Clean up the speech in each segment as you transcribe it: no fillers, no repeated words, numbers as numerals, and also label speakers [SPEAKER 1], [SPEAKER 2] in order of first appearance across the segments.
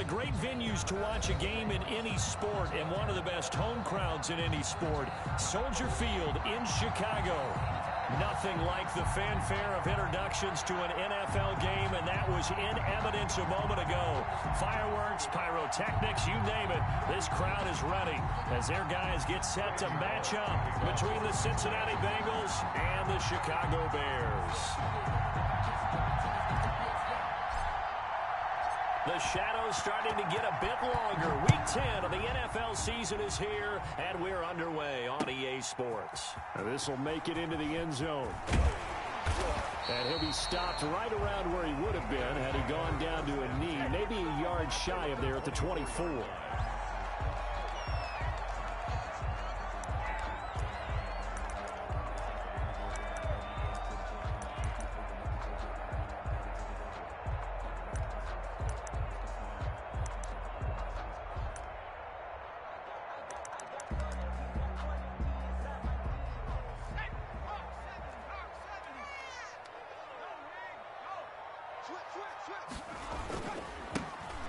[SPEAKER 1] the great venues to watch a game in any sport and one of the best home crowds in any sport, Soldier Field in Chicago. Nothing like the fanfare of introductions to an NFL game, and that was in evidence a moment ago. Fireworks, pyrotechnics, you name it. This crowd is ready as their guys get set to match up between the Cincinnati Bengals and the Chicago Bears. The shadow's starting to get a bit longer. Week 10 of the NFL season is here, and we're underway on EA Sports. This will make it into the end zone. And he'll be stopped right around where he would have been had he gone down to a knee, maybe a yard shy of there at the 24.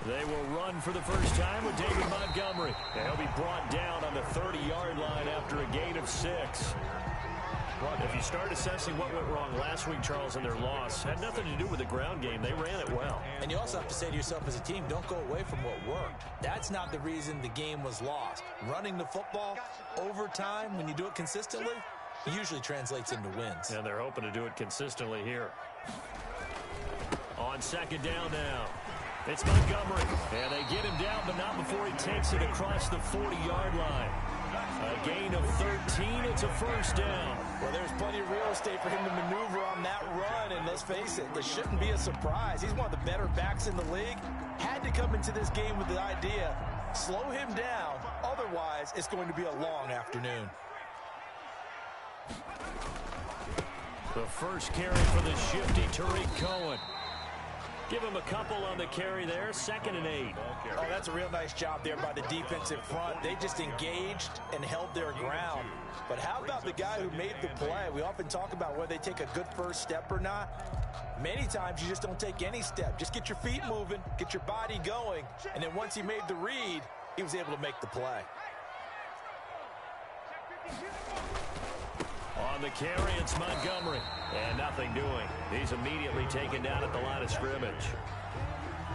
[SPEAKER 1] They will run for the first time with David Montgomery. And he'll be brought down on the 30-yard line after a gain of 6. Well, if you start assessing what went wrong last week, Charles, in their loss, had nothing to do with the ground game. They ran it well.
[SPEAKER 2] And you also have to say to yourself as a team, don't go away from what worked. That's not the reason the game was lost. Running the football over time, when you do it consistently, usually translates into wins.
[SPEAKER 1] And they're hoping to do it consistently here. On second down now. It's Montgomery. And they get him down, but not before he takes it across the 40-yard line. A gain of 13. It's a first down.
[SPEAKER 2] Well, there's plenty of real estate for him to maneuver on that run. And let's face it, this shouldn't be a surprise. He's one of the better backs in the league. Had to come into this game with the idea, slow him down. Otherwise, it's going to be a long afternoon.
[SPEAKER 1] The first carry for the shifty Tariq Cohen. Give him a couple on the carry there. 2nd and 8.
[SPEAKER 2] Oh, that's a real nice job there by the defensive front. They just engaged and held their ground. But how about the guy who made the play? We often talk about whether they take a good first step or not. Many times you just don't take any step. Just get your feet moving, get your body going, and then once he made the read, he was able to make the play.
[SPEAKER 1] On the carry, it's Montgomery. And nothing doing. He's immediately taken down at the line of scrimmage.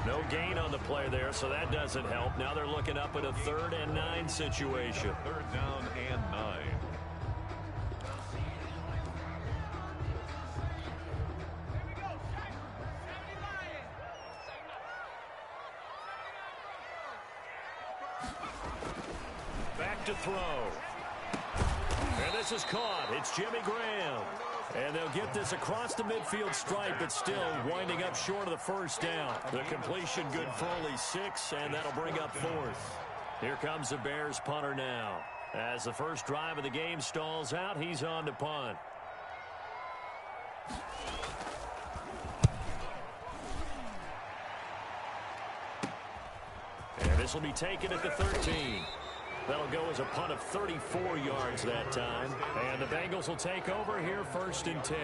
[SPEAKER 1] No gain on the play there, so that doesn't help. Now they're looking up at a 3rd and 9 situation.
[SPEAKER 3] 3rd down and 9.
[SPEAKER 1] Back to throw. And this is caught. It's Jimmy Graham. And they'll get this across the midfield stripe, but still winding up short of the first down. The completion good for only 6, and that'll bring up 4th. Here comes the Bears punter now. As the first drive of the game stalls out, he's on to punt. And this will be taken at the 13. That'll go as a punt of 34 yards that time. And the Bengals will take over here 1st and 10.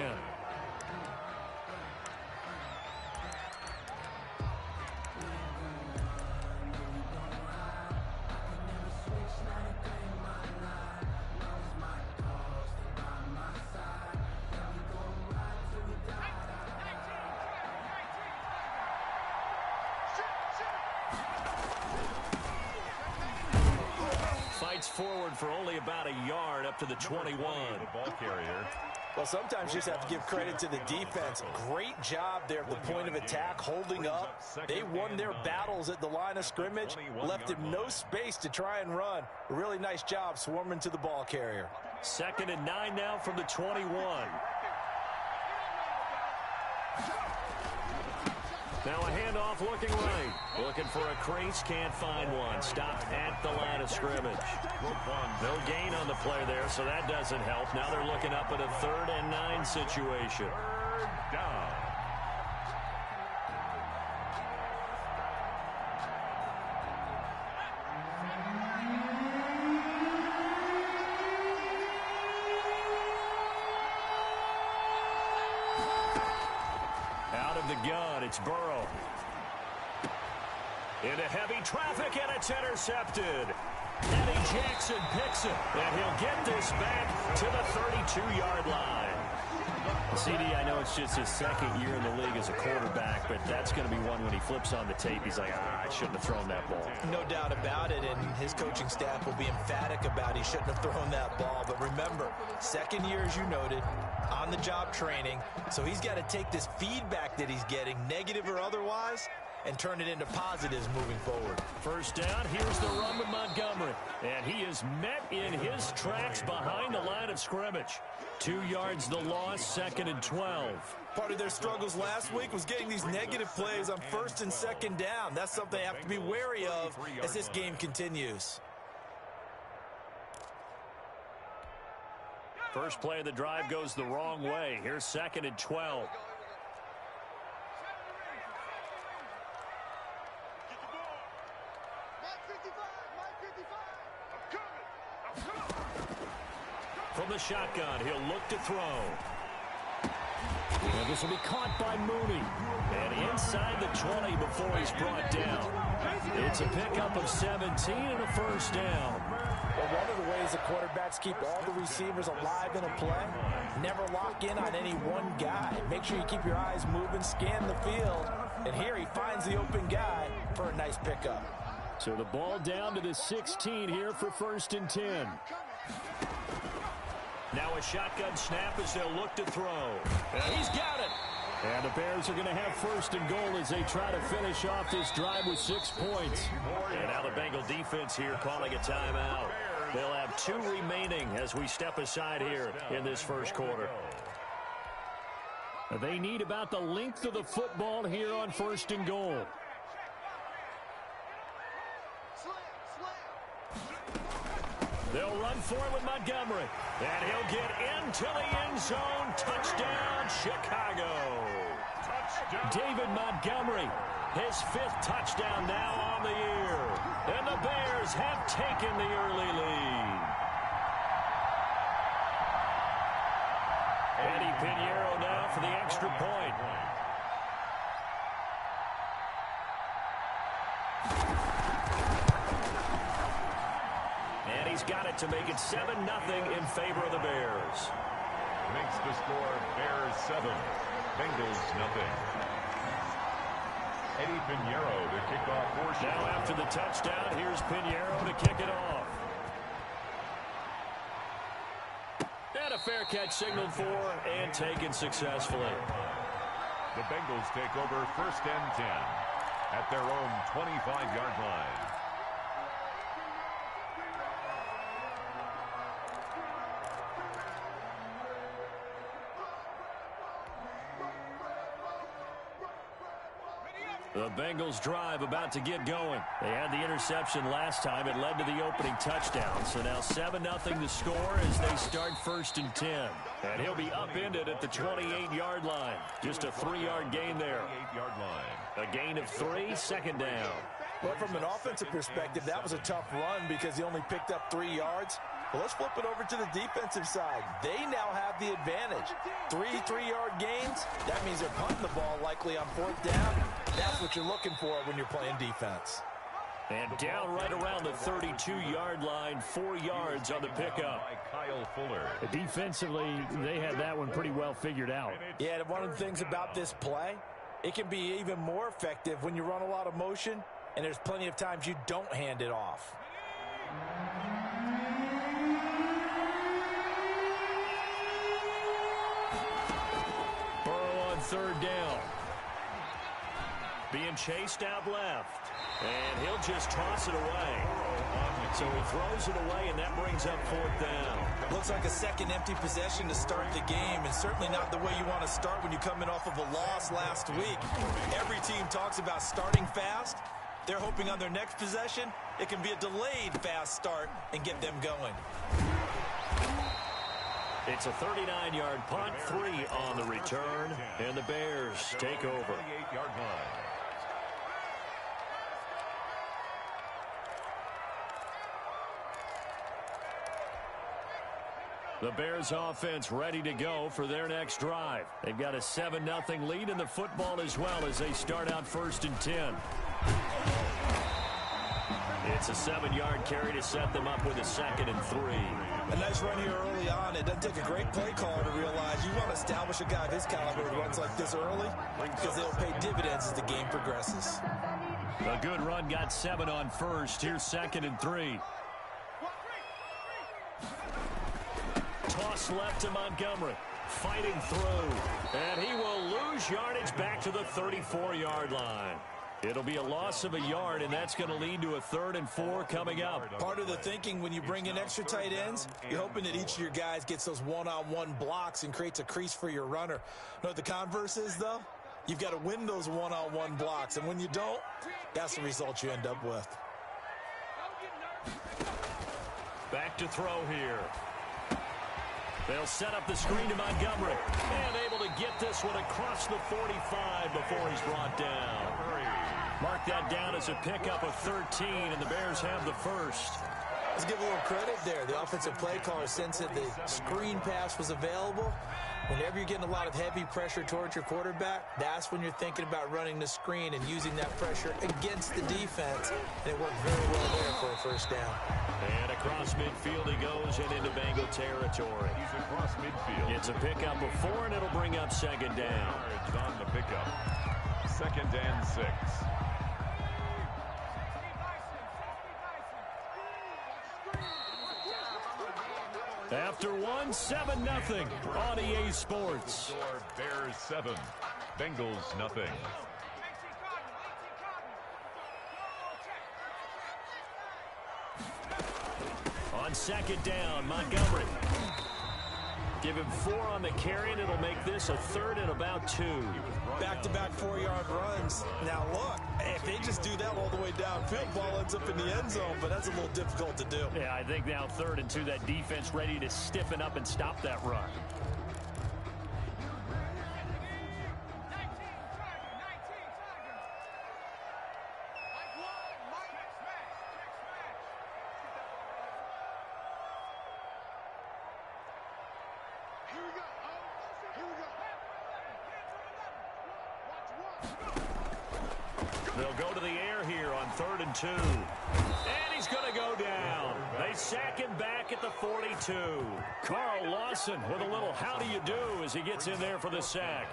[SPEAKER 1] Forward for only about a yard up to the 21.
[SPEAKER 3] The ball carrier.
[SPEAKER 2] Well, sometimes you just have to give credit to the defense. Great job there at the point of attack, holding up. They won their battles at the line of scrimmage, left him no space to try and run. A really nice job swarming to the ball carrier.
[SPEAKER 1] 2nd and 9 now from the 21. Now a handoff looking right. Looking for a crease, can't find one. Stopped at the line of scrimmage. No gain on the play there, so that doesn't help. Now they're looking up at a 3rd and 9 situation.
[SPEAKER 3] 3rd down.
[SPEAKER 1] Out of the gun, it's Burrow. Into heavy traffic, and it's intercepted. Eddie Jackson picks it, and he'll get this back to the 32-yard line. CD, I know it's just his second year in the league as a quarterback, but that's going to be one when he flips on the tape. He's like, I shouldn't have thrown that ball.
[SPEAKER 2] No doubt about it, and his coaching staff will be emphatic about he shouldn't have thrown that ball. But remember, second year, as you noted, on-the-job training, so he's got to take this feedback that he's getting, negative or otherwise, and turn it into positives moving forward.
[SPEAKER 1] First down, here's the run with Montgomery. And he is met in his tracks behind the line of scrimmage. 2 yards the loss, 2nd and 12.
[SPEAKER 2] Part of their struggles last week was getting these negative plays on 1st and 2nd down. That's something they have to be wary of as this game continues.
[SPEAKER 1] First play of the drive goes the wrong way. Here's 2nd and 12. From the shotgun, he'll look to throw. And this will be caught by Mooney. And inside the 20 before he's brought down. It's a pickup of 17 and a first down.
[SPEAKER 2] Well, one of the ways the quarterbacks keep all the receivers alive in a play, never lock in on any one guy. Make sure you keep your eyes moving, scan the field. And here he finds the open guy for a nice pickup.
[SPEAKER 1] So the ball down to the 16 here for 1st and 10. Now a shotgun snap as they'll look to throw. And he's got it. And the Bears are going to have 1st and goal as they try to finish off this drive with 6 points. And now the Bengal defense here calling a timeout. They'll have 2 remaining as we step aside here in this first quarter. They need about the length of the football here on 1st and goal. They'll run for it with Montgomery. And he'll get into the end zone. Touchdown, Chicago. Touchdown. David Montgomery, his 5th touchdown now on the year. And the Bears have taken the early lead. Eddie Pinheiro now for the extra point. And he's got it to make it 7-0 in favor of the Bears.
[SPEAKER 3] Makes the score Bears 7, Bengals nothing. Eddie Pinheiro to kick off for Chicago.
[SPEAKER 1] Now after the touchdown, here's Pinheiro to kick it off. And a fair catch signaled for and taken successfully.
[SPEAKER 3] The Bengals take over 1st and 10 at their own 25-yard line.
[SPEAKER 1] The Bengals drive about to get going. They had the interception last time. It led to the opening touchdown. So now 7-0 the score as they start 1st and 10. And he'll be upended at the 28-yard line. Just a 3-yard gain there.
[SPEAKER 3] 28-yard line.
[SPEAKER 1] A gain of 3, 2nd down.
[SPEAKER 2] Well, from an offensive perspective, that was a tough run because he only picked up 3 yards. Well, let's flip it over to the defensive side. They now have the advantage. 3 3-yard gains. That means they're punting the ball likely on 4th down. That's what you're looking for when you're playing defense.
[SPEAKER 1] And down right around the 32-yard line, 4 yards on the pickup.
[SPEAKER 3] Kyle Fuller.
[SPEAKER 4] Defensively, they had that one pretty well figured out.
[SPEAKER 2] Yeah, and one of the things about this play, it can be even more effective when you run a lot of motion, and there's plenty of times you don't hand it off.
[SPEAKER 1] Burrow on 3rd down. Being chased out left. And he'll just toss it away. So he throws it away, and that brings up 4th down.
[SPEAKER 2] Looks like a second empty possession to start the game, and certainly not the way you want to start when you're coming off of a loss last week. Every team talks about starting fast. They're hoping on their next possession, it can be a delayed fast start and get them going.
[SPEAKER 1] It's a 39-yard punt, 3 on the return, and the Bears take over.
[SPEAKER 3] 28-yard line.
[SPEAKER 1] The Bears offense ready to go for their next drive. They've got a 7-0 lead in the football as well as they start out 1st and 10. It's a 7-yard carry to set them up with a 2nd and 3.
[SPEAKER 2] A nice run here early on. It doesn't take a great play caller to realize you want to establish a guy of his caliber who runs like this early because they'll pay dividends as the game progresses.
[SPEAKER 1] A good run got 7 on first. Here's 2nd and 3. Toss left to Montgomery. Fighting through. And he will lose yardage back to the 34-yard line. It'll be a loss of a yard, and that's going to lead to a 3rd and 4 coming up.
[SPEAKER 2] Part of the thinking when you bring in extra tight ends, you're hoping that each of your guys gets those one-on-one blocks and creates a crease for your runner. You know what the converse is, though? You've got to win those one-on-one blocks, and when you don't, that's the result you end up with.
[SPEAKER 1] Back to throw here. They'll set up the screen to Montgomery. And able to get this one across the 45 before he's brought down. Mark that down as a pickup of 13, and the Bears have the first.
[SPEAKER 2] Let's give a little credit there. The offensive play caller sensed that the screen pass was available. Whenever you're getting a lot of heavy pressure towards your quarterback, that's when you're thinking about running the screen and using that pressure against the defense. And it worked very well there for a first down.
[SPEAKER 1] And across midfield he goes and into Bengal territory.
[SPEAKER 3] He's across midfield.
[SPEAKER 1] It's a pickup of 4, and it'll bring up 2nd down.
[SPEAKER 3] Yards on the pickup. 2nd and 6.
[SPEAKER 1] After 1, 7-0 on EA Sports.
[SPEAKER 3] Bears 7, Bengals nothing.
[SPEAKER 1] On 2nd down, Montgomery. Give him 4 on the carry, and it'll make this a 3rd and about 2.
[SPEAKER 2] Back-to-back 4-yard runs. Now, look, if they just do that all the way downfield, ball ends up in the end zone, but that's a little difficult to do.
[SPEAKER 1] Yeah, I think now 3rd and 2, that defense ready to stiffen up and stop that run. They'll go to the air here on 3rd and 2. And he's going to go down. They sack him back at the 42. Carl Lawson with a little how do you do as he gets in there for the sack.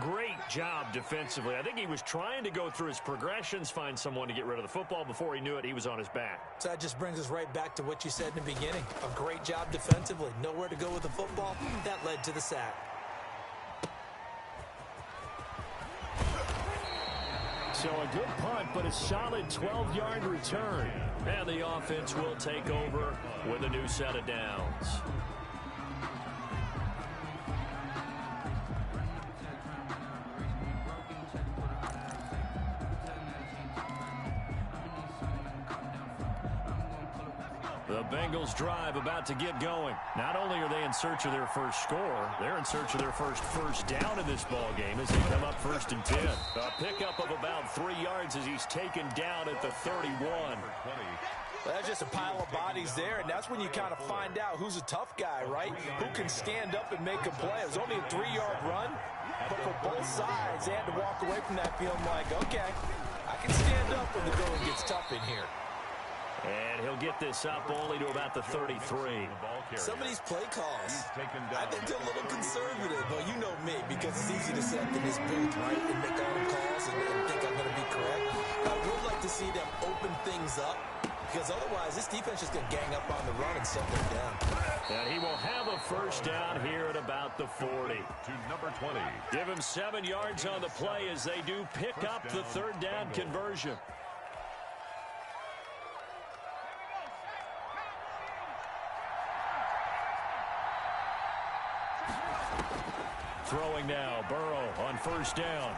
[SPEAKER 1] Great job defensively. I think he was trying to go through his progressions, find someone to get rid of the football. Before he knew it, he was on his back.
[SPEAKER 2] So that just brings us right back to what you said in the beginning. A great job defensively. Nowhere to go with the football. That led to the sack.
[SPEAKER 1] So a good punt, but a solid 12-yard return. And the offense will take over with a new set of downs. The Bengals drive about to get going. Not only are they in search of their first score, they're in search of their first down in this ball game as they come up 1st and 10. A pickup of about 3 yards as he's taken down at the 31.
[SPEAKER 2] Well, that's just a pile of bodies there, and that's when you kind of find out who's a tough guy, right? Who can stand up and make a play. It was only a 3-yard run, but for both sides, they had to walk away from that feeling like, okay, I can stand up when the going gets tough in here.
[SPEAKER 1] And he'll get this up only to about the 33.
[SPEAKER 2] Some of these play calls, I think they're a little conservative. But you know me, because it's easy to sit up in this booth, right, and make all the calls and think I'm going to be correct. I would like to see them open things up, because otherwise this defense is going to gang up on the run and set them down.
[SPEAKER 1] And he will have a first down here at about the 40.
[SPEAKER 3] To number 20.
[SPEAKER 1] Give him 7 yards on the play as they do pick up the 3rd down conversion. Throwing now, Burrow on 1st down.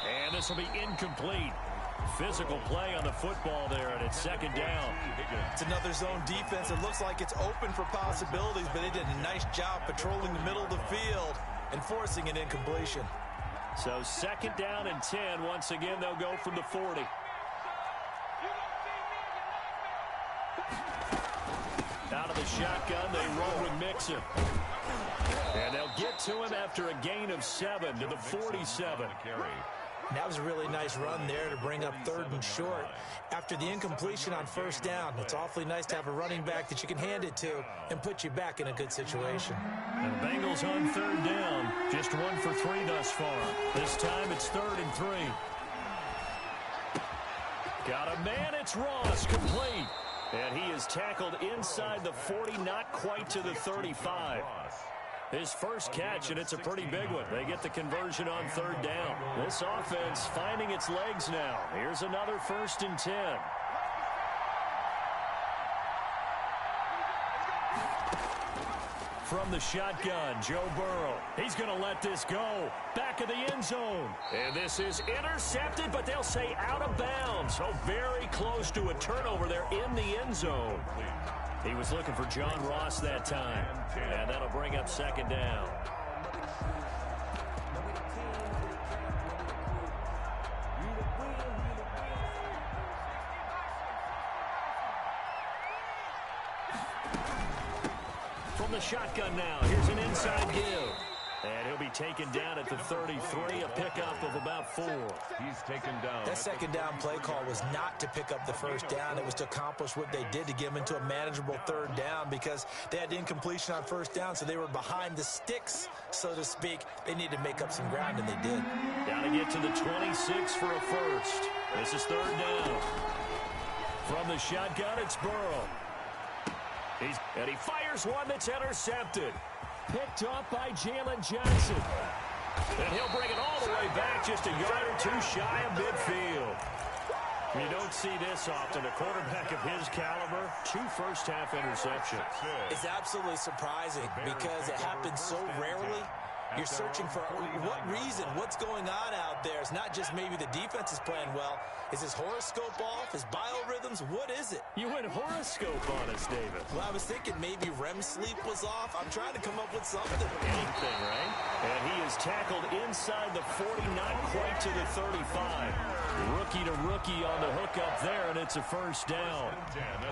[SPEAKER 1] And this will be incomplete. Physical play on the football there, and it's 2nd down.
[SPEAKER 2] It's another zone defense. It looks like it's open for possibilities, but they did a nice job patrolling the middle of the field and forcing an incompletion.
[SPEAKER 1] So 2nd down and 10. Once again, they'll go from the 40. Out of the shotgun, they roll with Mixon. And they'll get to him after a gain of 7 to the 47.
[SPEAKER 2] And that was a really nice run there to bring up 3rd and short. After the incompletion on 1st down, it's awfully nice to have a running back that you can hand it to and put you back in a good situation.
[SPEAKER 1] And the Bengals on 3rd down, just 1 for 3 thus far. This time it's 3rd and 3. Got a man, it's Ross, complete. And he is tackled inside the 40, not quite to the 35. His first catch, and it's a pretty big one. They get the conversion on 3rd down. This offense finding its legs now. Here's another 1st and 10. From the shotgun, Joe Burrow. He's going to let this go. Back of the end zone. And this is intercepted, but they'll say out of bounds. So very close to a turnover there in the end zone. He was looking for John Ross that time. And that'll bring up 2nd down. From the shotgun now, here's an inside give. And he'll be taken down at the 33, a pickup of about 4.
[SPEAKER 3] He's taken down.
[SPEAKER 2] That 2nd down play call was not to pick up the 1st down. It was to accomplish what they did to get them into a manageable 3rd down because they had incompletion on 1st down, so they were behind the sticks, so to speak. They needed to make up some ground, and they did.
[SPEAKER 1] Got to get to the 26 for a first. This is 3rd down. From the shotgun, it's Burrow. And he fires one that's intercepted. Picked up by Jalen Johnson. And he'll bring it all the way back, just a yard or 2 shy of midfield. You don't see this often. A quarterback of his caliber, 2 first-half interceptions.
[SPEAKER 2] It's absolutely surprising because it happens so rarely. You're searching for what reason, what's going on out there. It's not just maybe the defense is playing well. Is his horoscope off? His biorhythms? What is it?
[SPEAKER 1] You went horoscope on us, David.
[SPEAKER 2] Well, I was thinking maybe REM sleep was off. I'm trying to come up with something.
[SPEAKER 1] Anything, right? And he is tackled inside the 40, not quite to the 35. Rookie to rookie on the hook up there, and it's a first down.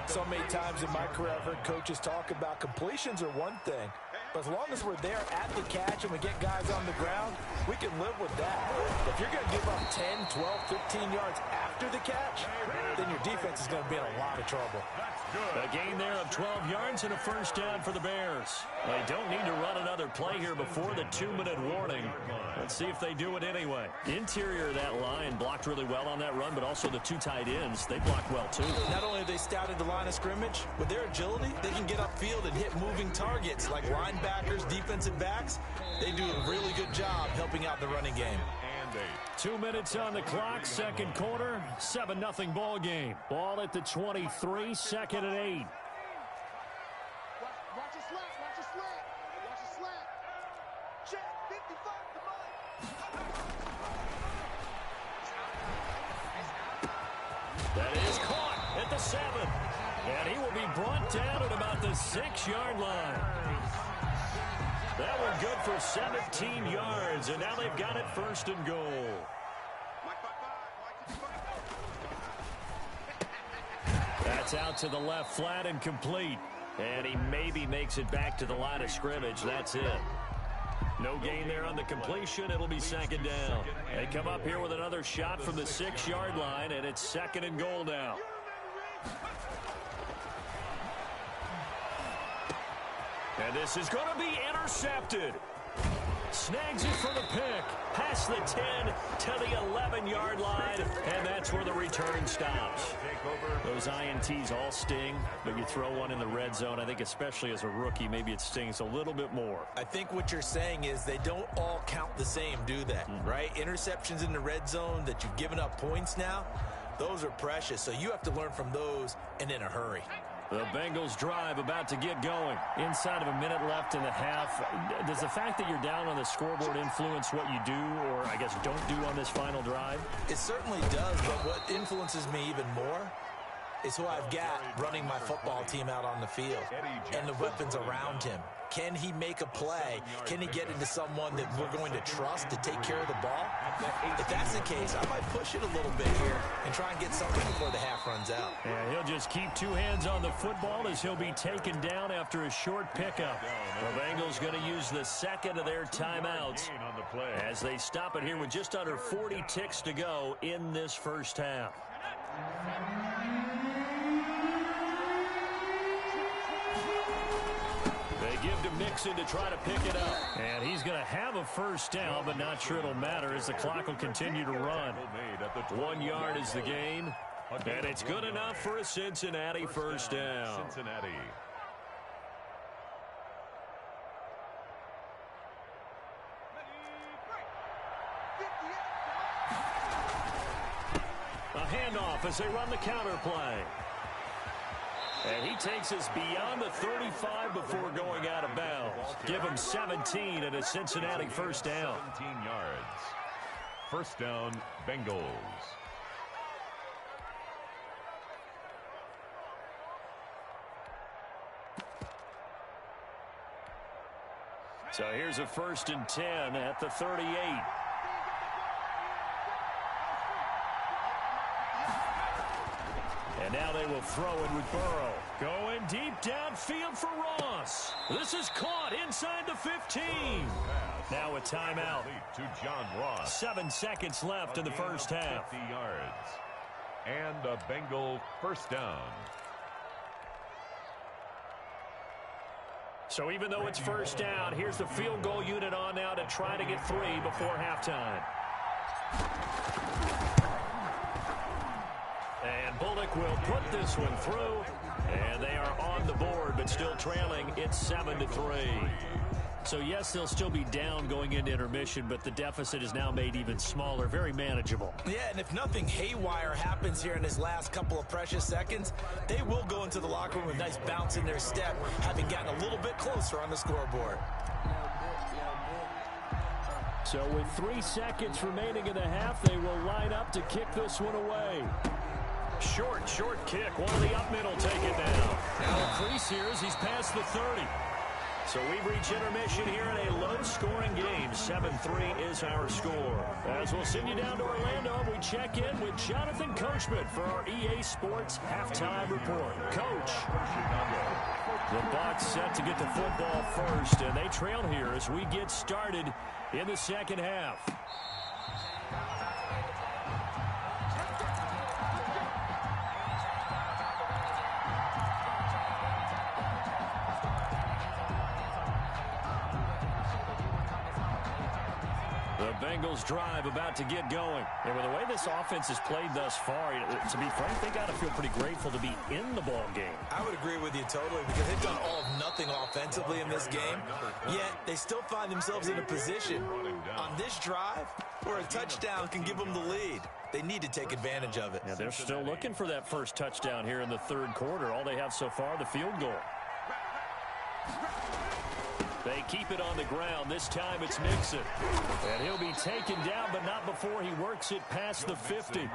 [SPEAKER 2] So many times in my career, I've heard coaches talk about completions are one thing. But as long as we're there at the catch and we get guys on the ground, we can live with that. If you're going to give up 10, 12, 15 yards after the catch, then your defense is going to be in a lot of trouble.
[SPEAKER 1] A gain there of 12 yards and a first down for the Bears. They don't need to run another play here before the 2-minute warning. Let's see if they do it anyway. Interior of that line blocked really well on that run, but also the 2 tight ends, they blocked well too.
[SPEAKER 2] Not only have they scouted the line of scrimmage, with their agility, they can get upfield and hit moving targets like linebackers, defensive backs. They do a really good job helping out the running game.
[SPEAKER 1] 2 minutes on the clock, second quarter, 7-0 ball game. Ball at the 23, 2nd and 8.
[SPEAKER 5] Watch a slant, watch a slant, watch a slant. Check, 55, come on.
[SPEAKER 1] That is caught at the 7. And he will be brought down at about the 6-yard line. That one good for 17 yards, and now they've got it 1st and goal. That's out to the left flat and complete. And he maybe makes it back to the line of scrimmage. That's it. No gain there on the completion. It'll be 2nd down. They come up here with another shot from the 6-yard line, and it's 2nd and goal now. And this is going to be intercepted. Snags it for the pick. Past the 10 to the 11-yard line. And that's where the return stops. Those INTs all sting, but you throw one in the red zone. I think especially as a rookie, maybe it stings a little bit more.
[SPEAKER 2] I think what you're saying is they don't all count the same, do they? Right? Interceptions in the red zone that you've given up points now, those are precious. So you have to learn from those and in a hurry.
[SPEAKER 1] The Bengals drive about to get going. Inside of a minute left in the half. Does the fact that you're down on the scoreboard influence what you do, or I guess don't do on this final drive?
[SPEAKER 2] It certainly does, but what influences me even more is who I've got running my football team out on the field and the weapons around him. Can he make a play? Can he get into someone that we're going to trust to take care of the ball? If that's the case, I might push it a little bit here and try and get something before the half runs out.
[SPEAKER 1] Yeah, he'll just keep two hands on the football as he'll be taken down after a short pickup. The Bengals going to use the second of their timeouts as they stop it here with just under 40 ticks to go in this first half. They give to Mixon to try to pick it up. And he's going to have a first down, but not sure it'll matter as the clock will continue to run. 1 yard is the gain, and it's good enough for a Cincinnati first down.
[SPEAKER 3] Cincinnati.
[SPEAKER 1] A handoff as they run the counter play. And he takes us beyond the 35 before going out of bounds. Give him 17 and a Cincinnati first down.
[SPEAKER 3] 17 yards. First down, Bengals.
[SPEAKER 1] So here's a 1st and 10 at the 38. And now they will throw it with Burrow. Going deep downfield for Ross. This is caught inside the 15. Now a timeout.
[SPEAKER 3] To John Ross.
[SPEAKER 1] 7 seconds left in the first half.
[SPEAKER 3] 50 yards. And a Bengal first down.
[SPEAKER 1] So even though it's first down, here's the field goal unit on now to try to get 3 before halftime. And Bullock will put this one through, and they are on the board, but still trailing. It's 7-3. So, yes, they'll still be down going into intermission, but the deficit is now made even smaller, very manageable.
[SPEAKER 2] Yeah, and if nothing haywire happens here in his last couple of precious seconds, they will go into the locker room with a nice bounce in their step, having gotten a little bit closer on the scoreboard.
[SPEAKER 1] So with 3 seconds remaining in the half, they will line up to kick this one away. Short kick. One of the up middle take it down. Now increase here as he's past the 30. So we've reached intermission here in a low-scoring game. 7-3 is our score. As we'll send you down to Orlando, we check in with Jonathan Coachman for our EA Sports Halftime Report. Coach. The Bucs set to get the football first, and they trail here as we get started in the second half. The Bengals drive about to get going. And with the way this offense has played thus far, to be frank, they got to feel pretty grateful to be in the ball game.
[SPEAKER 2] I would agree with you totally because they've done all of nothing offensively in this game, yet they still find themselves in a position on this drive where a touchdown can give them the lead. They need to take advantage of it.
[SPEAKER 1] Yeah, they're still looking for that first touchdown here in the third quarter. All they have so far, the field goal. They keep it on the ground. This time it's Mixon. And he'll be taken down, but not before he works it past the 50.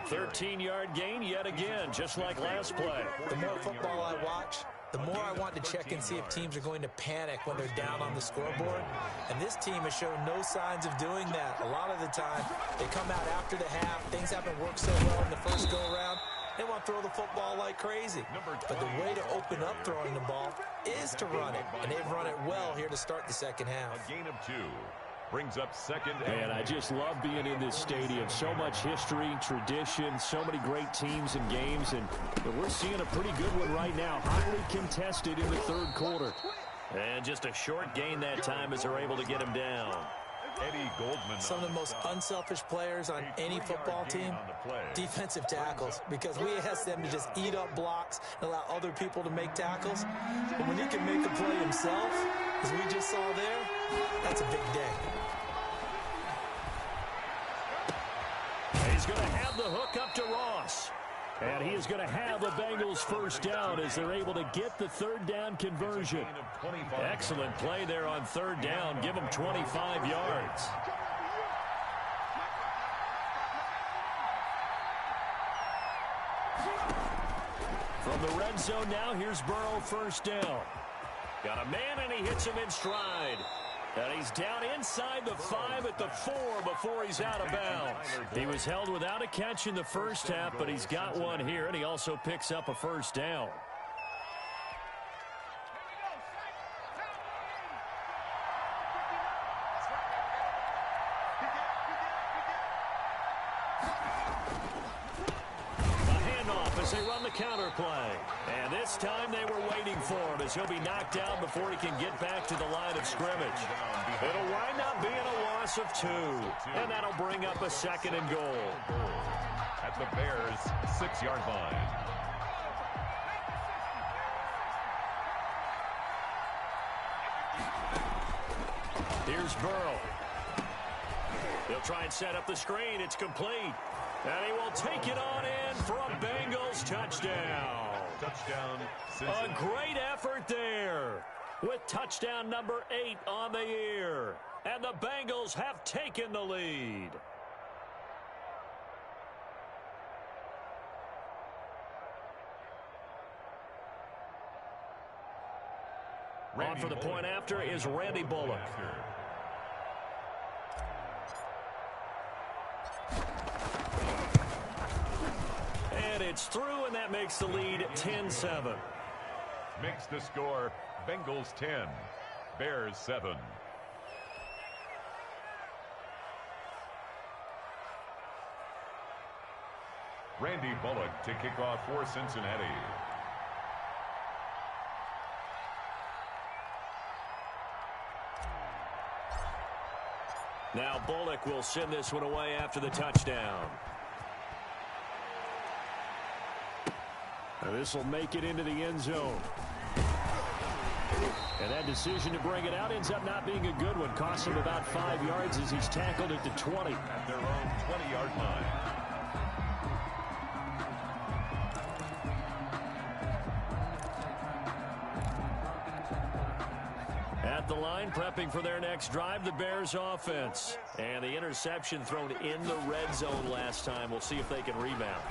[SPEAKER 1] 13-yard gain yet again, just like last play.
[SPEAKER 2] The more football I watch, the more I want to check and see if teams are going to panic when they're down on the scoreboard. And this team has shown no signs of doing that. A lot of the time, they come out after the half. Things haven't worked so well in the first go-around. They want to throw the football like crazy. But the way to open up throwing the ball is to run it. And they've run it well here to start the second half.
[SPEAKER 3] A gain of 2 brings up second.
[SPEAKER 1] And I just love being in this stadium. So much history, tradition, so many great teams and games. And we're seeing a pretty good one right now. Highly contested in the third quarter. And just a short gain that time as they're able to get him down.
[SPEAKER 3] Eddie Goldman.
[SPEAKER 2] Some of the most unselfish players on any football team, defensive tackles, because we ask them to just eat up blocks and allow other people to make tackles. But when he can make a play himself, as we just saw there, that's a big day.
[SPEAKER 1] He's going to have the hook up to Ross. And he is going to have the Bengals first down as they're able to get the third down conversion. Excellent play there on third down. Give them 25 yards. From the red zone now, here's Burrow first down. Got a man, and he hits him in stride. And he's down inside the 5 at the 4 before he's out of bounds. He was held without a catch in the first half, but he's got one here, and he also picks up a first down. They run the counter play. And this time they were waiting for him as he'll be knocked down before he can get back to the line of scrimmage. It'll wind up being a loss of 2. And that'll bring up a 2nd and goal.
[SPEAKER 3] At the Bears' 6-yard line.
[SPEAKER 1] Here's Burrow. He'll try and set up the screen. It's complete. And he will take it on in for a Bengals touchdown.
[SPEAKER 3] Touchdown,
[SPEAKER 1] Cincinnati. A great effort there with touchdown number 8 on the year. And the Bengals have taken the lead. On for the point after is Randy Bullock. And it's through, and that makes the lead 10-7.
[SPEAKER 3] Makes the score Bengals 10, Bears 7. Randy Bullock to kick off for Cincinnati.
[SPEAKER 1] Now Bullock will send this one away after the touchdown. This will make it into the end zone. And that decision to bring it out ends up not being a good one. Costs him about 5 yards as he's tackled at the 20.
[SPEAKER 3] At their own 20-yard line.
[SPEAKER 1] At the line, prepping for their next drive, the Bears offense. And the interception thrown in the red zone last time. We'll see if they can rebound.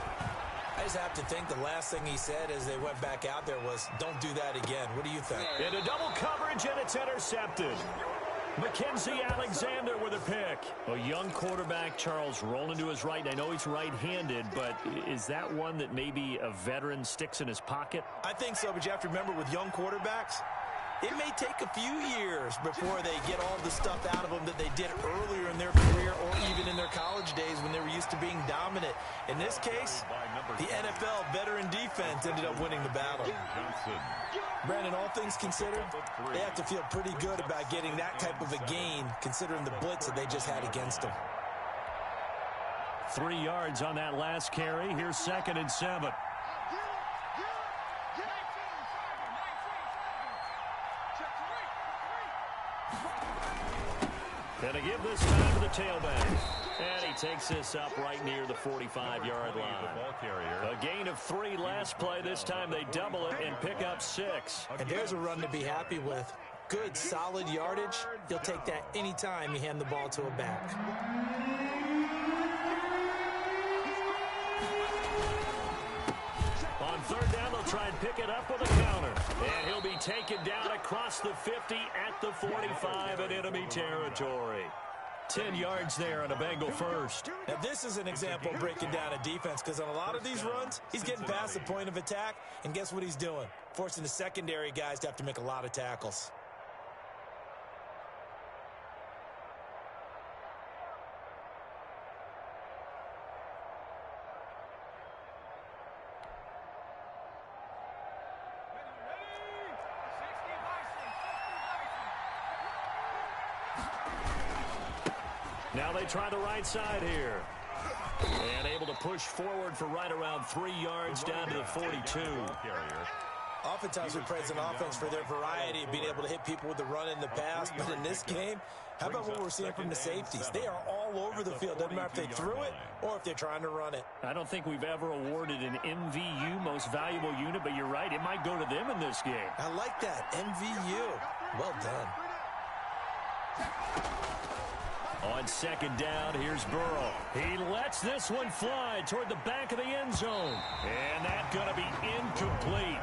[SPEAKER 2] I just have to think the last thing he said as they went back out there was, don't do that again. What do you think?
[SPEAKER 1] Into double coverage, and it's intercepted. Mackenzie Alexander with a pick. A young quarterback, Charles, rolling to his right. I know he's right-handed, but is that one that maybe a veteran sticks in his pocket?
[SPEAKER 2] I think so, but you have to remember with young quarterbacks, it may take a few years before they get all the stuff out of them that they did earlier in their career or even in their college days when they were used to being dominant. In this case, the NFL veteran defense ended up winning the battle. Brandon, all things considered, they have to feel pretty good about getting that type of a gain considering the blitz that they just had against them.
[SPEAKER 1] 3 yards on that last carry. Here's 2nd and 7. And a give this time to the tailback. And he takes this up right near the 45-yard line. A gain of 3 last play. This time they double it and pick up 6.
[SPEAKER 2] And there's a run to be happy with. Good, solid yardage. You'll take that anytime you hand the ball to a back.
[SPEAKER 1] On 3rd down, they'll try and pick it up with a counter. And he'll be taken down across the 50 at the 45 in enemy territory. 10 yards there on a Bengal first.
[SPEAKER 2] Now, this is an example of breaking down a defense because on a lot of these runs, he's getting past the point of attack, and guess what he's doing? Forcing the secondary guys to have to make a lot of tackles.
[SPEAKER 1] Now they try the right side here. And able to push forward for right around 3 yards down to the 42.
[SPEAKER 2] Oftentimes we praise an offense for their variety of being able to hit people with the run and the pass. But in this game, how about what we're seeing from the safeties? They are all over the field. Doesn't matter if they threw it or if they're trying to run it.
[SPEAKER 1] I don't think we've ever awarded an MVU, most valuable unit, but you're right. It might go to them in this game.
[SPEAKER 2] I like that. MVU. Well done.
[SPEAKER 1] On 2nd down, here's Burrow. He lets this one fly toward the back of the end zone. And that's going to be incomplete.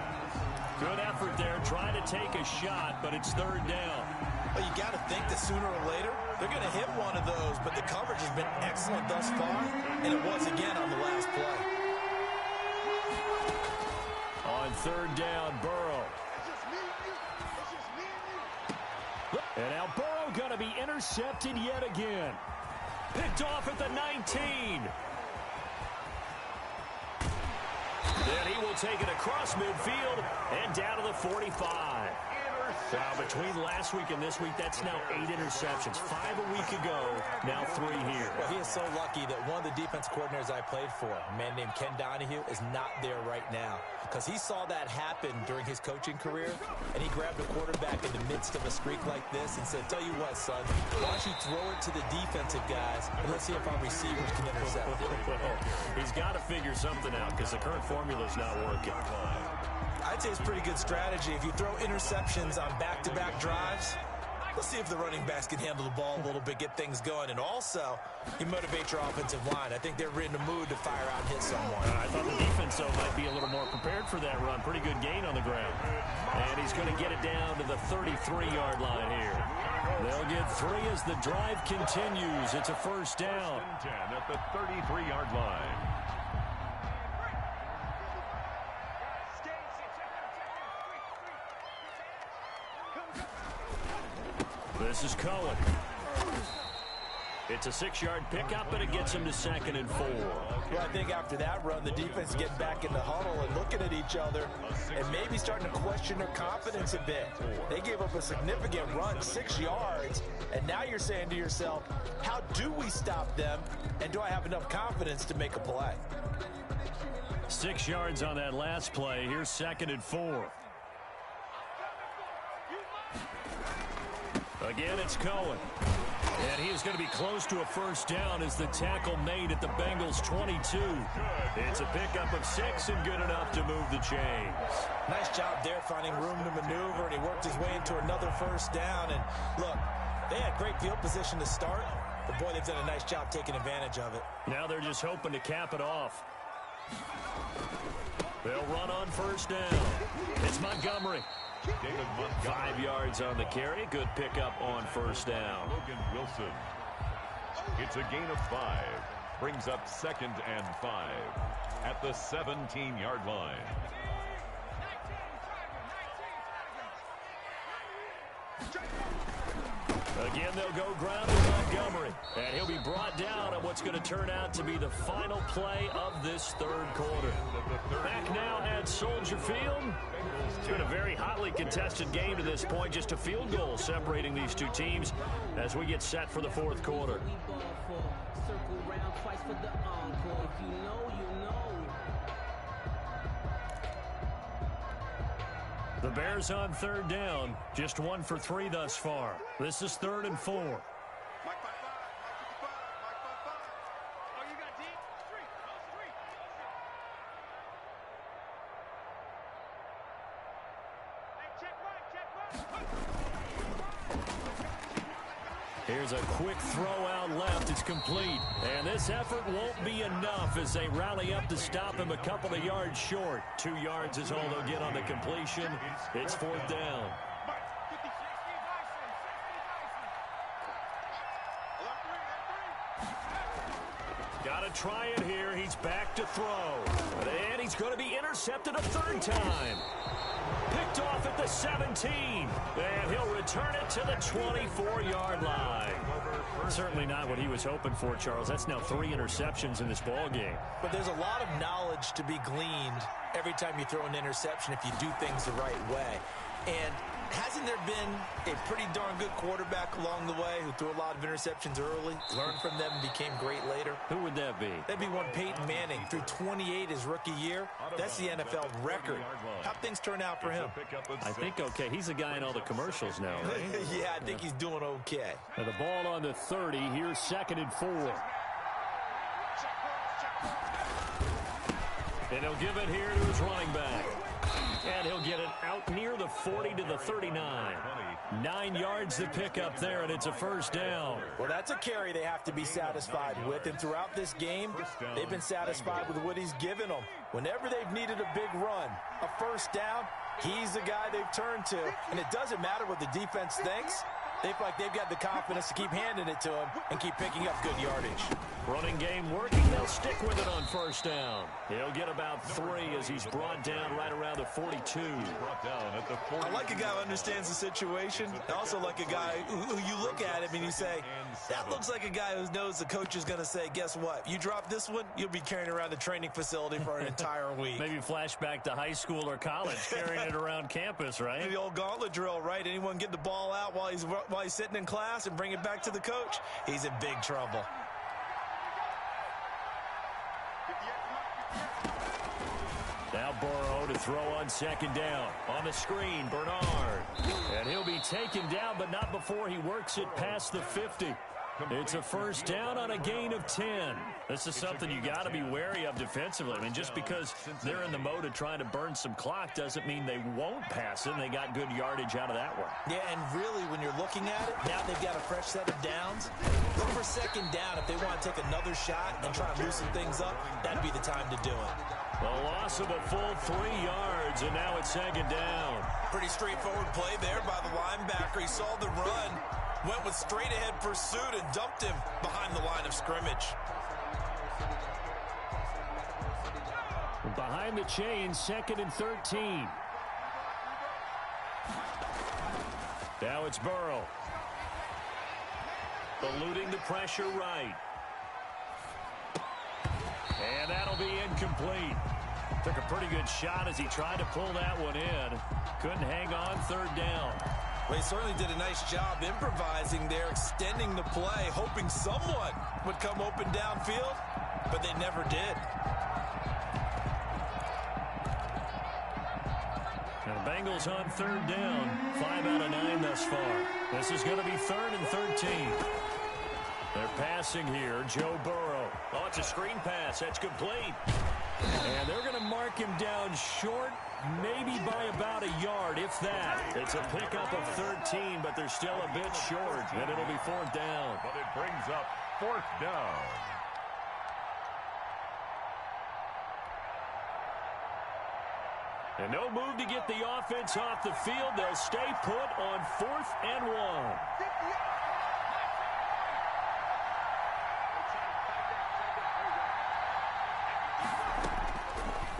[SPEAKER 1] Good effort there, trying to take a shot, but it's third down.
[SPEAKER 2] Well, you got to think that sooner or later, they're going to hit one of those, but the coverage has been excellent thus far, and it was again on the last play.
[SPEAKER 1] On third down, Burrow. And now Burrow going to be intercepted yet again. Picked off at the 19. Then he will take it across midfield and down to the 45. Now, between last week and this week, that's now 8 interceptions. 5 a week ago, now 3 here.
[SPEAKER 2] Well, he is so lucky that one of the defense coordinators I played for, a man named Ken Donahue, is not there right now. Because he saw that happen during his coaching career, and he grabbed a quarterback in the midst of a streak like this and said, tell you what, son, why don't you throw it to the defensive guys, and let's see if our receivers can intercept it.
[SPEAKER 1] He's got to figure something out because the current formula is not working.
[SPEAKER 2] I'd say it's a pretty good strategy. If you throw interceptions on back-to-back drives, let's see if the running backs can handle the ball a little bit, get things going. And also, you motivate your offensive line. I think they're in the mood to fire out and hit someone.
[SPEAKER 1] I thought the defense, though, might be a little more prepared for that run. Pretty good gain on the ground. And he's going to get it down to the 33-yard line here. They'll get 3 as the drive continues. It's a first down.
[SPEAKER 3] 10 at the 33-yard line.
[SPEAKER 1] This is Cohen. It's a 6-yard pickup, and it gets him to 2nd and 4.
[SPEAKER 2] Well, I think after that run, the defense getting back in the huddle and looking at each other and maybe starting to question their confidence a bit. They gave up a significant run, 6 yards, and now you're saying to yourself, how do we stop them, and do I have enough confidence to make a play?
[SPEAKER 1] 6 yards on that last play. Here's 2nd and 4. Again, it's Cohen. And he is going to be close to a first down as the tackle made at the Bengals' 22. It's a pickup of 6 and good enough to move the chains.
[SPEAKER 2] Nice job there finding room to maneuver, and he worked his way into another first down. And look, they had great field position to start, but boy, they've done a nice job taking advantage of it.
[SPEAKER 1] Now they're just hoping to cap it off. They'll run on first down. It's Montgomery. 5 yards on the carry. Good pickup on first down.
[SPEAKER 3] Logan Wilson. It's a gain of 5. Brings up 2nd and 5 at the 17-yard line.
[SPEAKER 1] Again, they'll go ground with Montgomery. And he'll be brought down on what's going to turn out to be the final play of this third quarter. Back now at Soldier Field. It's been a very hotly contested game to this point. Just a field goal separating these two teams as we get set for the fourth quarter. The Bears on third down, just 1 for 3 thus far. This is 3rd and 4. Here's a quick throw out left. It's complete. And this effort won't be enough as they rally up to stop him a couple of yards short. 2 yards is all they'll get on the completion. It's 4th down. Got to try it here. He's back to throw. And he's going to be intercepted a 3rd time. Picked off at the 17. And he'll return it to the 24-yard line. Certainly not what he was hoping for, Charles. That's now 3 interceptions in this ball game.
[SPEAKER 2] But there's a lot of knowledge to be gleaned every time you throw an interception if you do things the right way. And hasn't there been a pretty darn good quarterback along the way who threw a lot of interceptions early, learned from them, and became great later?
[SPEAKER 1] Who would that be?
[SPEAKER 2] That'd be one Peyton Manning. Threw 28 his rookie year. That's the NFL record. How'd things turn out for him?
[SPEAKER 1] I think okay. He's a guy in all the commercials now, right?
[SPEAKER 2] Yeah, I think he's doing okay.
[SPEAKER 1] Now the ball on the 30. Here's 2nd and 4. And he'll give it here to his running back. And he'll get it out near the 40 to the 39. 9 yards to pick up there, and it's a first down.
[SPEAKER 2] Well, that's a carry they have to be satisfied with. And throughout this game, they've been satisfied with what he's given them. Whenever they've needed a big run, a first down, He's the guy they've turned to, and it doesn't matter what the defense thinks. They feel like they've got the confidence to keep handing it to him and keep picking up good yardage.
[SPEAKER 1] Running game working. They'll stick with it on first down. He'll get about 3 as he's brought down right around the 42.
[SPEAKER 3] Brought down at the 40.
[SPEAKER 6] I like a guy who understands the situation. I also like a guy who you look at him and you say, that looks like a guy who knows the coach is going to say, guess what? You drop this one, you'll be carrying around the training facility for an entire week.
[SPEAKER 4] Maybe flashback to high school or college, carrying it around campus, right?
[SPEAKER 6] The old gauntlet drill, right? Anyone get the ball out while he's sitting in class and bring it back to the coach? He's in big trouble.
[SPEAKER 1] Now Burrow to throw on second down. On the screen, Bernard. And he'll be taken down, but not before he works it past the 50. It's a first down on a gain of 10. This is something you got to be wary of defensively. I mean, just because they're in the mode of trying to burn some clock doesn't mean they won't pass it. And they got good yardage out of that one.
[SPEAKER 2] Yeah, and really, when you're looking at it, now they've got a fresh set of downs. Look for second down if they want to take another shot and try and loosen things up. That'd be the time to do it.
[SPEAKER 1] A loss of a full 3 yards, and now it's second down.
[SPEAKER 6] Pretty straightforward play there by the linebacker. He saw the run, went with straight-ahead pursuit, and dumped him behind the line of scrimmage.
[SPEAKER 1] Behind the chains, 2nd and 13. Now it's Burrow. Eluding the pressure right. And that'll be incomplete. Took a pretty good shot as he tried to pull that one in. Couldn't hang on, 3rd down.
[SPEAKER 6] Well, he certainly did a nice job improvising there, extending the play, hoping someone would come open downfield, but they never did.
[SPEAKER 1] And the Bengals on 3rd down. 5 out of 9 thus far. This is going to be 3rd and 13. They're passing here, Joe Burrow. Oh, it's a screen pass. That's complete. And they're going to mark him down short, maybe by about a yard, if that. It's a pickup of 13, but they're still a bit short, and it'll be 4th down.
[SPEAKER 3] But it brings up 4th down.
[SPEAKER 1] And no move to get the offense off the field. They'll stay put on 4th and 1.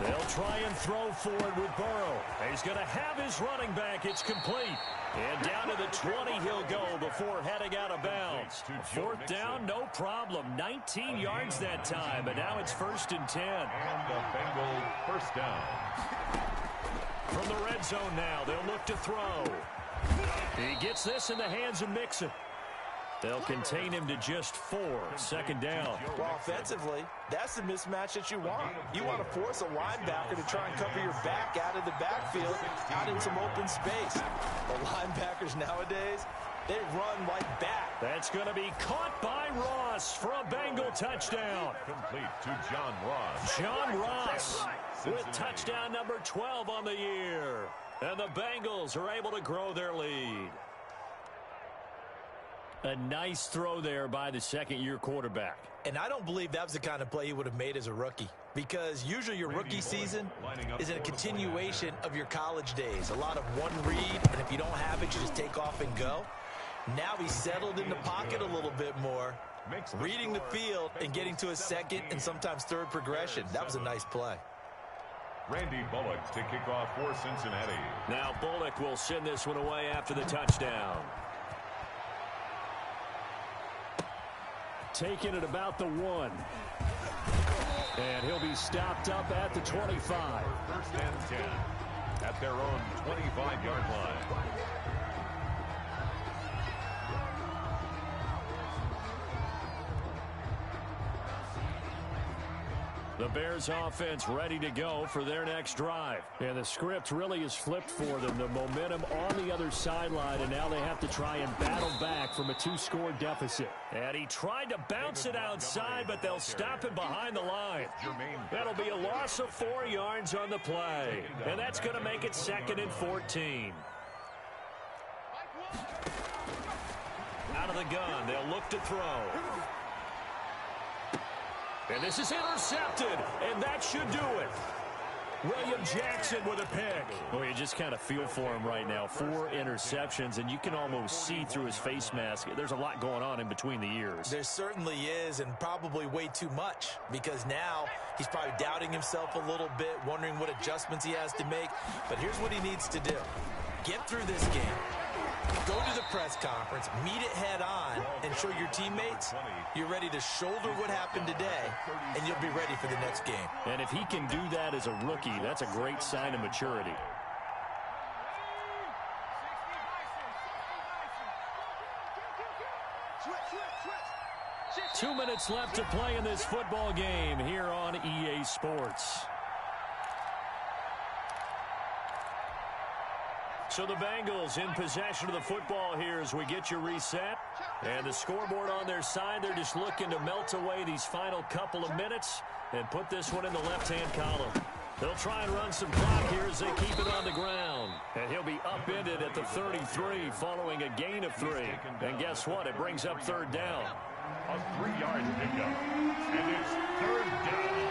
[SPEAKER 1] They'll try and throw forward with Burrow. He's going to have his running back. It's complete. And down to the 20 he'll go before heading out of bounds. 4th down, no problem. 19 yards that time, but now it's 1st and 10.
[SPEAKER 3] And the Bengals 1st down.
[SPEAKER 1] From the red zone now, they'll look to throw. He gets this in the hands of Mixon. They'll contain him to just 4. 2nd down.
[SPEAKER 2] Well, offensively, that's the mismatch that you want. You want to force a linebacker to try and cover your back out of the backfield, out in some open space. The linebackers nowadays, they run like bat.
[SPEAKER 1] That's going to be caught by Ross for a Bengal touchdown.
[SPEAKER 3] Complete to John Ross.
[SPEAKER 1] John Ross with touchdown number 12 on the year. And the Bengals are able to grow their lead. A nice throw there by the 2nd-year quarterback.
[SPEAKER 2] And I don't believe that was the kind of play he would have made as a rookie, because usually your rookie season is a continuation of your college days. A lot of one read, and if you don't have it, you just take off and go. Now he's settled in the pocket a little bit more, reading the field and getting to a 2nd and sometimes 3rd progression. That was a nice play.
[SPEAKER 3] Randy Bullock to kick off for Cincinnati.
[SPEAKER 1] Now Bullock will send this one away after the touchdown. Taking it about the 1. And he'll be stopped up at the 25.
[SPEAKER 3] 1st and 10 at their own 25-yard line.
[SPEAKER 1] The Bears offense ready to go for their next drive. And the script really is flipped for them. The momentum on the other sideline, and now they have to try and battle back from a 2-score deficit. And he tried to bounce it outside, but they'll stop him behind the line. That'll be a loss of 4 yards on the play. And that's going to make it 2nd and 14. Out of the gun, they'll look to throw. And this is intercepted, and that should do it. William Jackson with a pick.
[SPEAKER 4] Well, you just kind of feel for him right now. 4 interceptions, and you can almost see through his face mask. There's a lot going on in between the ears.
[SPEAKER 6] There certainly is, and probably way too much, because now he's probably doubting himself a little bit, wondering what adjustments he has to make. But here's what he needs to do. Get through this game. Go to the press conference, meet it head on, and show your teammates you're ready to shoulder what happened today, and you'll be ready for the next game.
[SPEAKER 4] And if he can do that as a rookie, that's a great sign of maturity.
[SPEAKER 5] Switch.
[SPEAKER 1] 2 minutes left to play in this football game here on EA Sports. So the Bengals in possession of the football here as we get you reset. And the scoreboard on their side, they're just looking to melt away these final couple of minutes and put this one in the left-hand column. They'll try and run some clock here as they keep it on the ground. And he'll be upended at the 33 following a gain of 3. And guess what? It brings up third down.
[SPEAKER 3] A 3-yard pickup. And it's third down.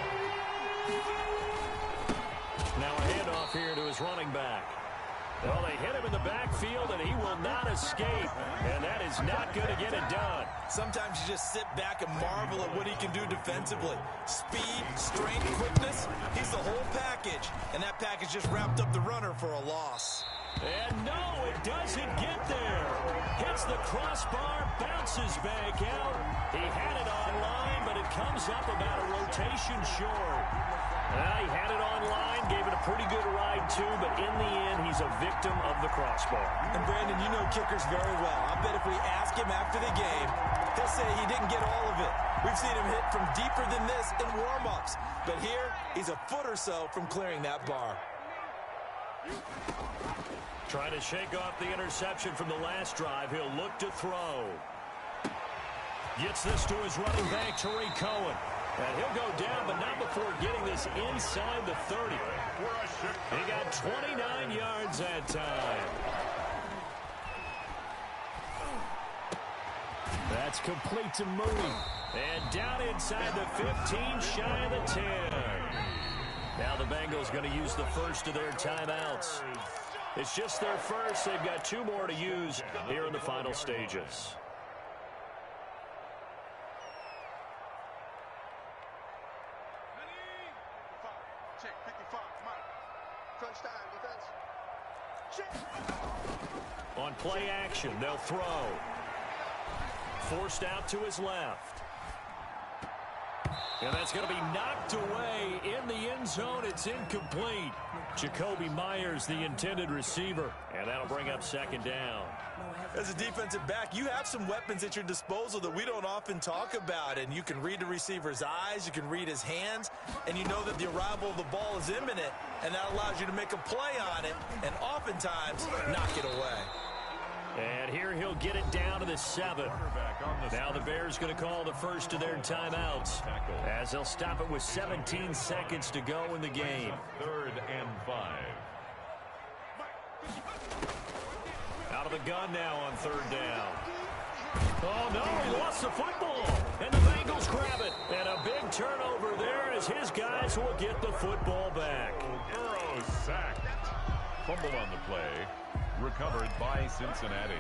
[SPEAKER 1] Now a handoff here to his running back. Well, they hit him in the backfield, and he will not escape. And that is not going to get it done.
[SPEAKER 6] Sometimes you just sit back and marvel at what he can do defensively. Speed, strength, quickness, he's the whole package. And that package just wrapped up the runner for a loss.
[SPEAKER 1] And no, it doesn't get there. Hits the crossbar, bounces back out. He had it online, but it comes up about a rotation short. He had it online, gave it a pretty good ride too, but in the end, he's a victim of the crossbar.
[SPEAKER 6] And Brandon, you know kickers very well. I bet if we ask him after the game, he'll say he didn't get all of it. We've seen him hit from deeper than this in warm-ups. But here, he's a foot or so from clearing that bar.
[SPEAKER 1] Trying to shake off the interception from the last drive. He'll look to throw. Gets this to his running back, Tariq Cohen. And he'll go down, but not before getting this inside the 30. He got 29 yards that time. That's complete to Mooney. And down inside the 15, shy of the 10. Now the Bengals going to use the first of their timeouts. It's just their first. They've got 2 more to use here in the final stages.
[SPEAKER 5] Check 55, Mike. Crunch time, defense. Check.
[SPEAKER 1] On play action, they'll throw. Forced out to his left. And that's going to be knocked away in the end zone. It's incomplete. Jacoby Myers, the intended receiver. And that'll bring up second down.
[SPEAKER 6] As a defensive back, you have some weapons at your disposal that we don't often talk about. And you can read the receiver's eyes, you can read his hands, and you know that the arrival of the ball is imminent, and that allows you to make a play on it and oftentimes knock it away.
[SPEAKER 1] And here he'll get it down to the 7. Now the Bears going to call the first of their timeouts as they'll stop it with 17 seconds to go in the game.
[SPEAKER 3] 3rd and 5.
[SPEAKER 1] Out of the gun now on 3rd down. Oh, no, he lost the football. And the Bengals grab it. And a big turnover there as his guys will get the football back.
[SPEAKER 3] Burrow sacked. Fumble on the play. Recovered by Cincinnati.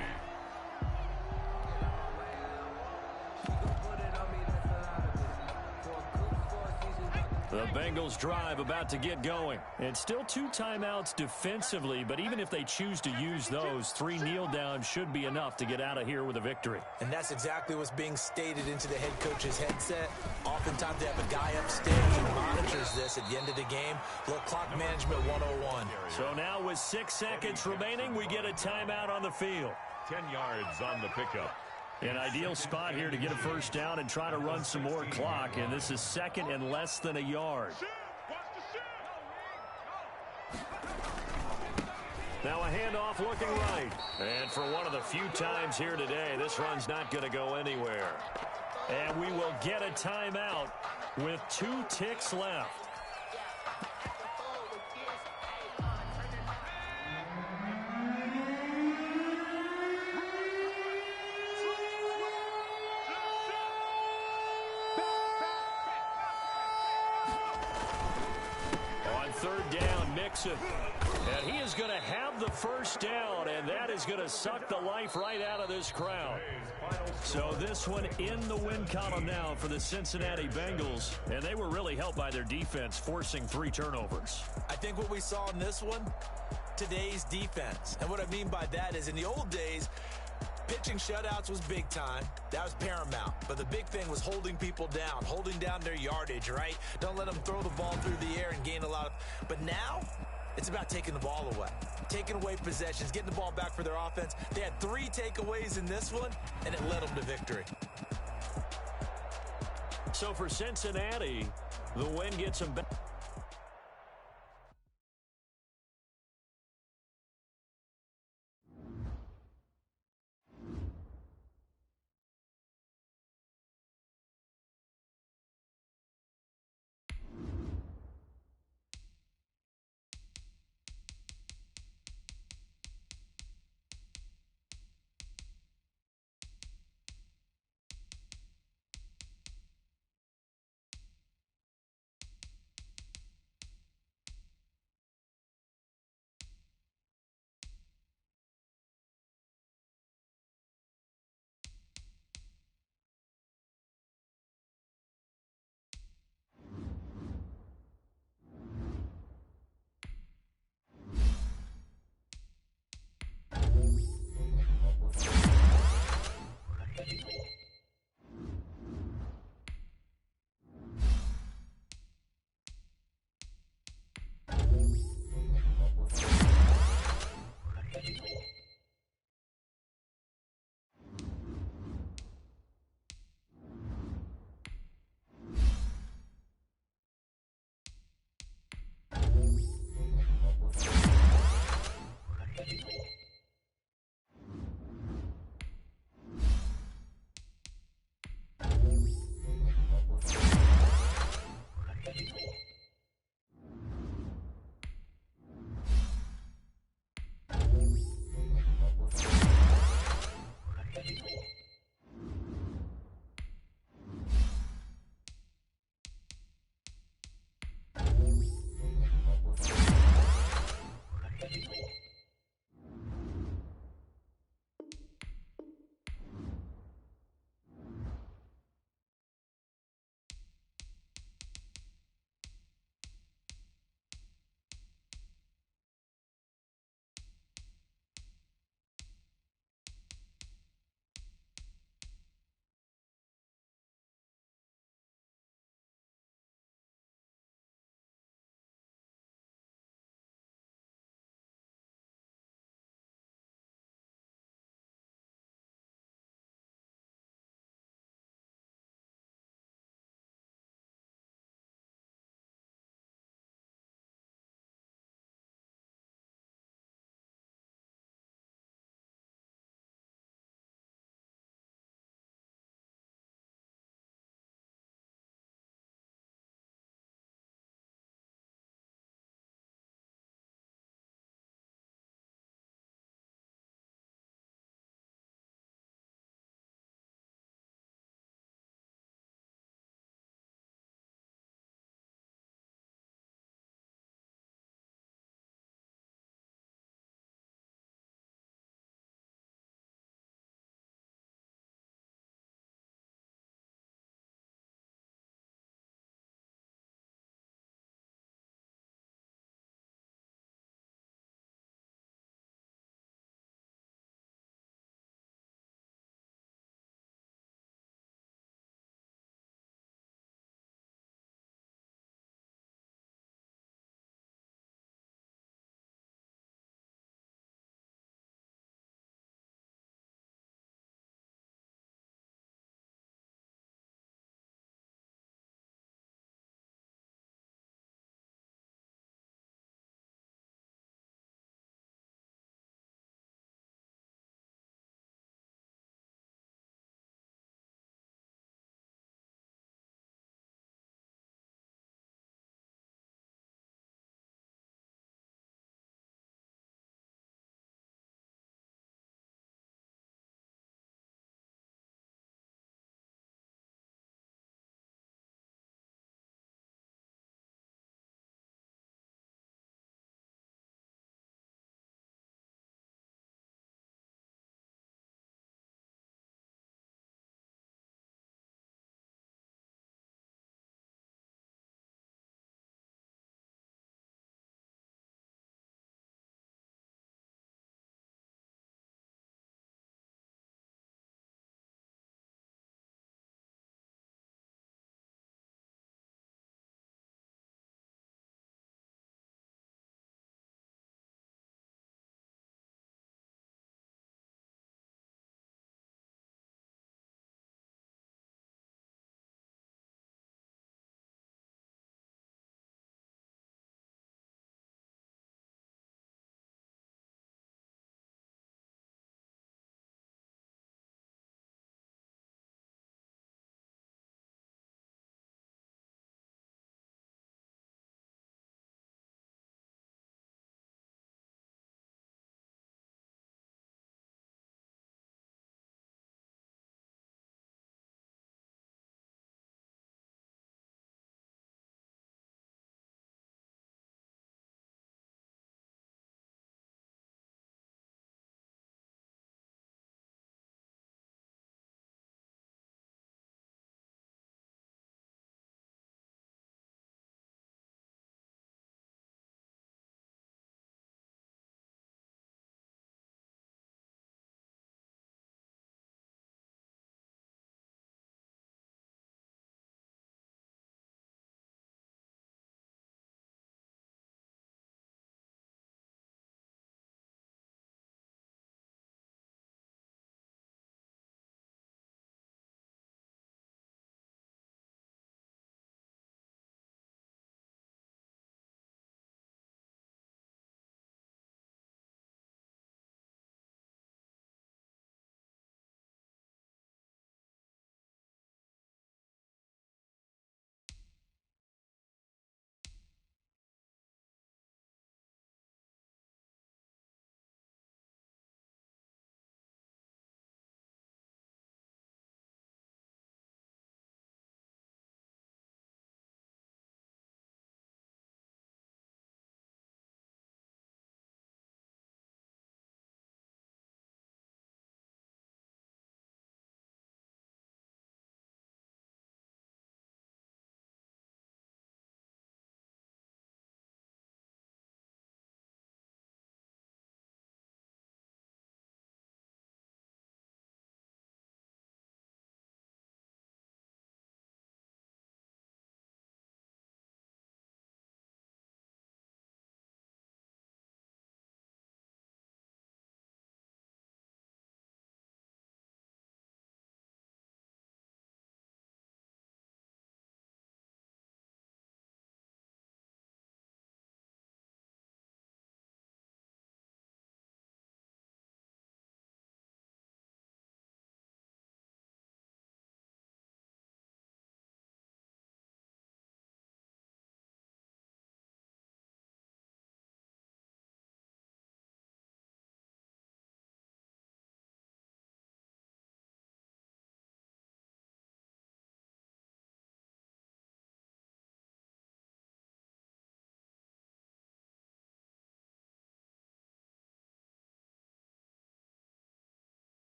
[SPEAKER 1] The Bengals drive about to get going. And still 2 timeouts defensively, but even if they choose to use those, 3 kneel downs should be enough to get out of here with a victory.
[SPEAKER 6] And that's exactly what's being stated into the head coach's headset. Oftentimes they have a guy upstairs who monitors this at the end of the game. Little clock management 101.
[SPEAKER 1] So now with 6 seconds remaining, we get a timeout on the field.
[SPEAKER 3] 10 yards on the pickup.
[SPEAKER 1] An ideal spot here to get a first down and try to run some more clock. And this is 2nd and less than a yard. Now a handoff looking right. And for one of the few times here today, this run's not going to go anywhere. And we will get a timeout with 2 ticks left. third down, Mixon. And he is going to have the first down, and that is going to suck the life right out of this crowd. So this one in the win column now for the Cincinnati Bengals, and they were really helped by their defense forcing 3 turnovers.
[SPEAKER 2] I think what we saw in this one, today's defense. And what I mean by that is in the old days, pitching shutouts was big time. That was paramount. But the big thing was holding people down, holding down their yardage, right? Don't let them throw the ball through the air and gain a lot of... But now, it's about taking the ball away. Taking away possessions, getting the ball back for their offense. They had 3 takeaways in this one, and it led them to victory.
[SPEAKER 1] So for Cincinnati, the win gets them back.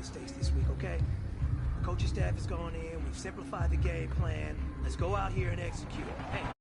[SPEAKER 7] mistakes this week, okay? The coaching staff is going in. We've simplified the game plan. Let's go out here and execute. Hey.